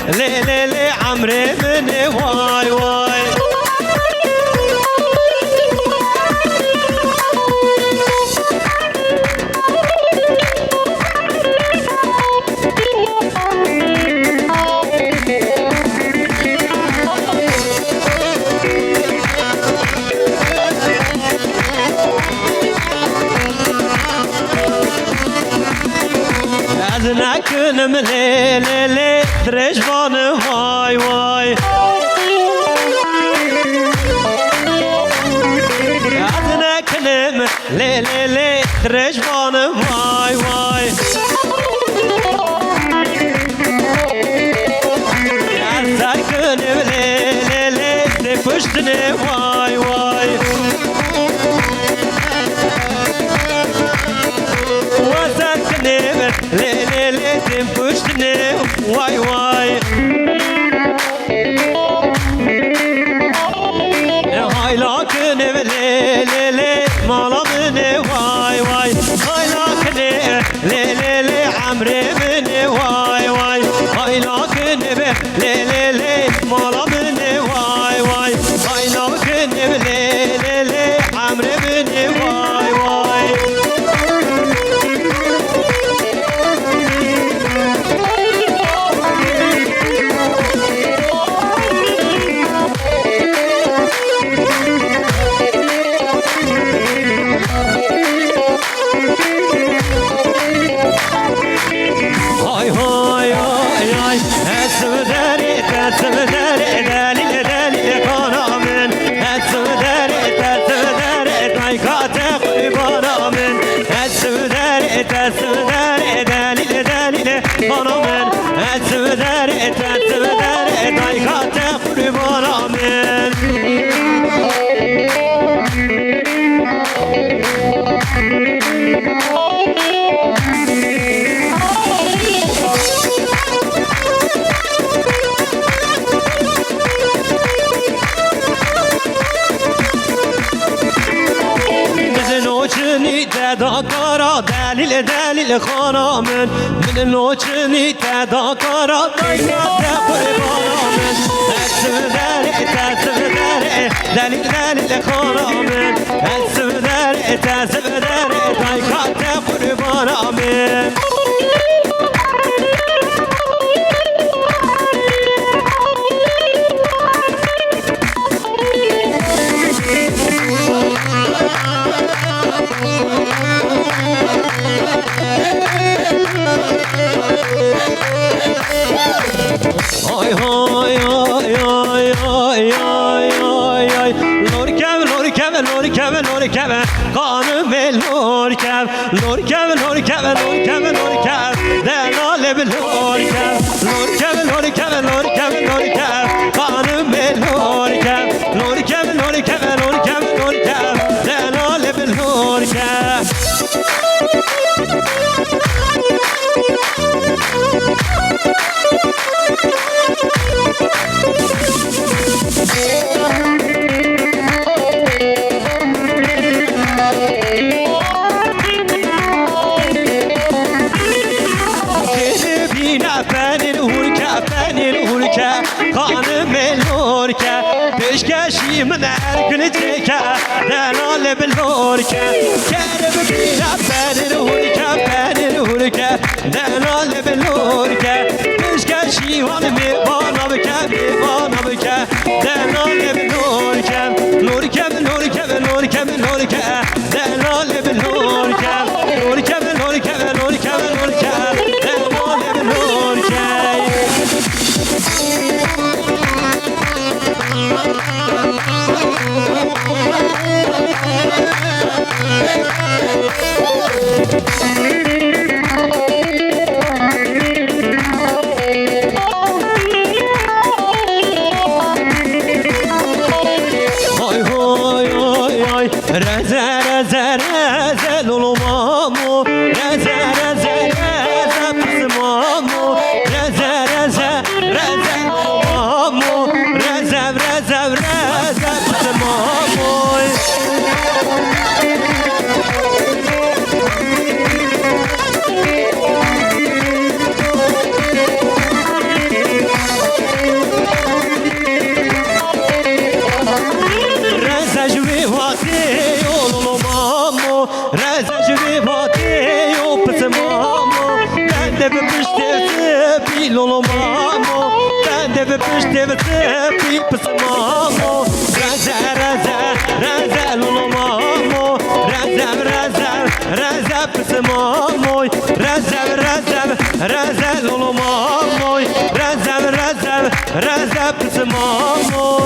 ليلي عمري من واي واي أذنك نملي ترجفان واي واي أذنك نملي ترجفان واي واي أذنك نملي تفشتني واي واي وزنكني ليلي تنفشتني واي واي هاي لكن ليلي مالمني واي واي هاي لكن ليلي عمري مني واي واي هاي لكن ليلي مالمني واي واي هاي لكن ليلي عمري مني واي واي تذاكر دلیل خانه من نوچنی تذاکر دلیل خانه من من أركن تريكا دلال بالهوركا كارب بينا بان الهوركا دلال بالهوركا vati Olulu mamo Reze jüri vati O pısı mamo Ben de bir piştevsi Bil olu mamo Ben de bir piştevsi Bil pısı mamo Reze reze Reze lulu mamo Reze reze Reze pısı mamo Reze reze Reze lulu mamo Reze reze Reze pısı mamo